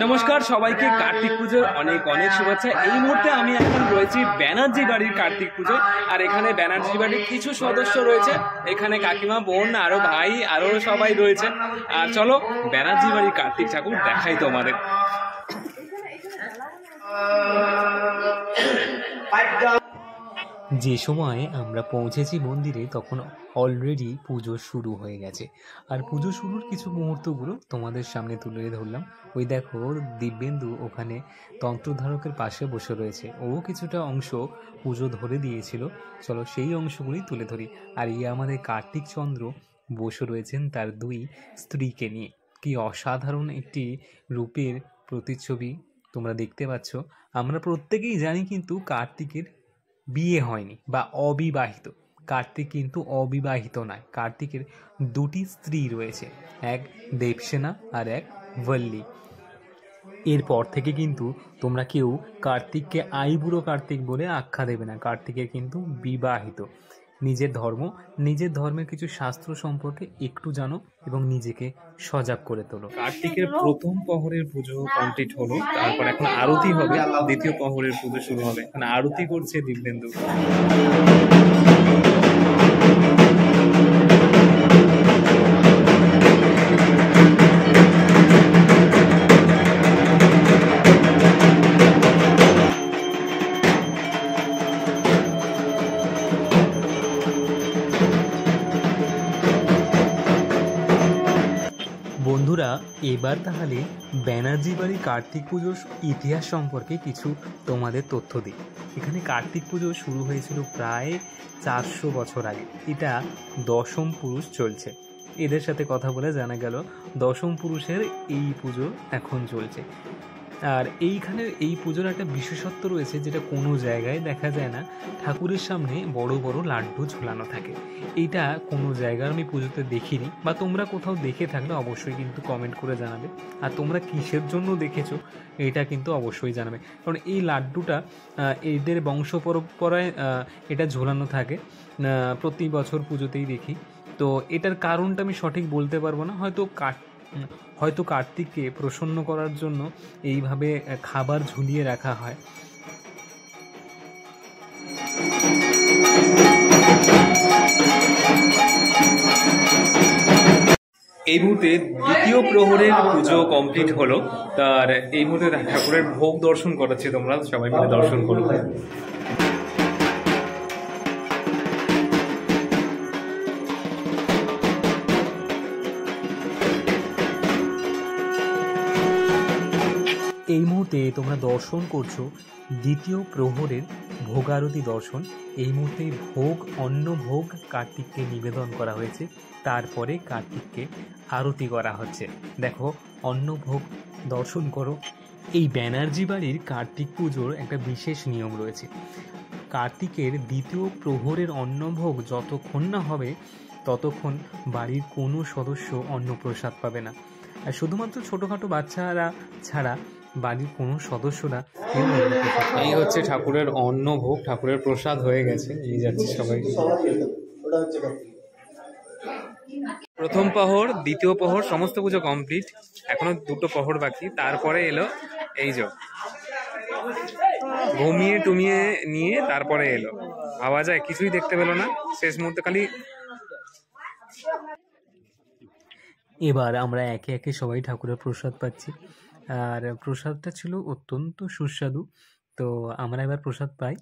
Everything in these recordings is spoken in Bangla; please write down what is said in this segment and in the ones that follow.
নমস্কার সবাইকে, কার্তিক পুজোর অনেক অনেক শুভেচ্ছা। এই মুহূর্তে আমি এখন রয়েছি ব্যানার্জি বাড়ির কার্তিক পুজো, আর এখানে ব্যানার্জি বাড়ির কিছু সদস্য রয়েছে, এখানে কাকিমা, বোন, আরো ভাই, আরো সবাই রয়েছে। আর চলো ব্যানার্জি বাড়ির কার্তিক ঠাকুর দেখাই তোমাদের। যে সময় আমরা পৌঁছেছি মন্দিরে তখন অলরেডি পুজো শুরু হয়ে গেছে, আর পুজো শুরুর কিছু মুহূর্তগুলো তোমাদের সামনে তুলে ধরলাম। ওই দেখো দিব্যেন্দু ওখানে তন্ত্রধারকের পাশে বসে রয়েছে, ও কিছুটা অংশ পুজো ধরে দিয়েছিল, চলো সেই অংশগুলি তুলে ধরি। আর ইয়ে আমাদের কার্তিক চন্দ্র বসে রয়েছেন তার দুই স্ত্রীকে নিয়ে। কি অসাধারণ একটি রূপের প্রতিচ্ছবি তোমরা দেখতে পাচ্ছ। আমরা প্রত্যেকেই জানি কিন্তু কার্তিকের বিয়ে হয়নি বা অবিবাহিত। কার্তিক কিন্তু অবিবাহিত নয়, কার্তিকের দুটি স্ত্রী রয়েছে, এক দেবসেনা আর এক বল্লী। এরপর থেকে কিন্তু তোমরা কেউ কার্তিককে আইবুড়ো কার্তিক বলে আখ্যা দেবে না, কার্তিকের কিন্তু বিবাহিত। নিজের ধর্ম, নিজের ধর্মের কিছু শাস্ত্র সম্পর্কে একটু জানো এবং নিজেকে সজাগ করে তোলো। কার্তিকের প্রথম প্রহরের পুজো কমপ্লিট হলো, তারপর এখন আরতি হবে, দ্বিতীয় প্রহরের পুজো শুরু হবে। এখন আরতি করছে দিব্যেন্দু। বন্ধুরা, এবার তাহলে ব্যানার্জি বাড়ি কার্তিক পুজোর ইতিহাস সম্পর্কে কিছু তোমাদের তথ্য দিই। এখানে কার্তিক পুজো শুরু হয়েছিল প্রায় 400 বছর আগে। এটা দশম পুরুষ চলছে। এদের সাথে কথা বলে জানা গেল দশম পুরুষের এই পুজো এখন চলছে। আর এইখানের এই পুজোর একটা বিশেষত্ব রয়েছে যেটা কোনো জায়গায় দেখা যায় না। ঠাকুরের সামনে বড় বড় লাড্ডু ঝোলানো থাকে। এইটা কোনো জায়গায় আমি পুজোতে দেখিনি, বা তোমরা কোথাও দেখে থাকলে অবশ্যই কিন্তু কমেন্ট করে জানাবে। আর তোমরা কিসের জন্য দেখেছো এটা কিন্তু অবশ্যই জানাবে, কারণ এই লাড্ডুটা এদের বংশ পরম্পরায় এটা ঝোলানো থাকে। প্রতি বছর পুজোতেই দেখি। তো এটার কারণটা আমি সঠিক বলতে পারবো না, হয়তো কার্তিককে প্রসন্ন করার জন্য এইভাবে খাবার ঝুলিয়ে রাখা হয়। এই মুহূর্তে দ্বিতীয় প্রহরের পুজো কমপ্লিট হলো, তার এই মুহূর্তে ঠাকুরের ভোগ দর্শন করাচ্ছি, তোমরা সবাই মিলে দর্শন করো। এই মুহূর্তে তোমরা দর্শন করছো দ্বিতীয় প্রহরের ভোগারতি দর্শন। এই মুহূর্তে ভোগ, অন্ন ভোগ কার্তিককে নিবেদন করা হয়েছে, তারপরে কার্তিককে আরতি করা হচ্ছে। দেখো অন্ন ভোগ দর্শন করো। এই ব্যানার্জি বাড়ির কার্তিক পুজোর একটা বিশেষ নিয়ম রয়েছে। কার্তিকের দ্বিতীয় প্রহরের অন্নভোগ যতক্ষণ না হবে ততক্ষণ বাড়ির কোনো সদস্য অন্নপ্রসাদ পাবে না। আর শুধুমাত্র ছোটোখাটো বাচ্চারা ছাড়া বাড়ির কোনো সদস্যরা কেউ অন্নপ্রসাদ। এই হচ্ছে ঠাকুরের অন্নভোগ, ঠাকুরের প্রসাদ হয়ে গেছে, এই যাচ্ছে সবাই। প্রথম প্রহর, দ্বিতীয় প্রহর সমস্ত পুজো কমপ্লিট, এখনো দুটো প্রহর বাকি। তারপরে এলো এই যে ঘুমিয়ে টুমিয়ে নিয়ে তারপরে এলো। ভাবা যায় কিছুই দেখতে পেলো না, শেষ মুহূর্তে খালি। এবার আমরা একে একে সবাই ঠাকুরের প্রসাদ পাচ্ছি, আর প্রসাদটা ছিল অত্যন্ত সুস্বাদু। তো আমরা এবার প্রসাদ পাই।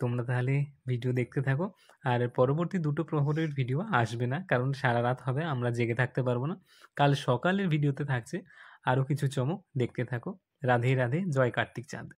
তোমরা তাহলে ভিডিও দেখতে থাকো। আর পরবর্তী দুটো প্রহরের ভিডিও আসবে না, কারণ সারা রাত হবে, আমরা জেগে থাকতে পারবো না। কাল সকালের ভিডিওতে থাকছে আরও কিছু চমক, দেখতে থাকো। রাধে রাধে, জয় কার্তিক চাঁদ।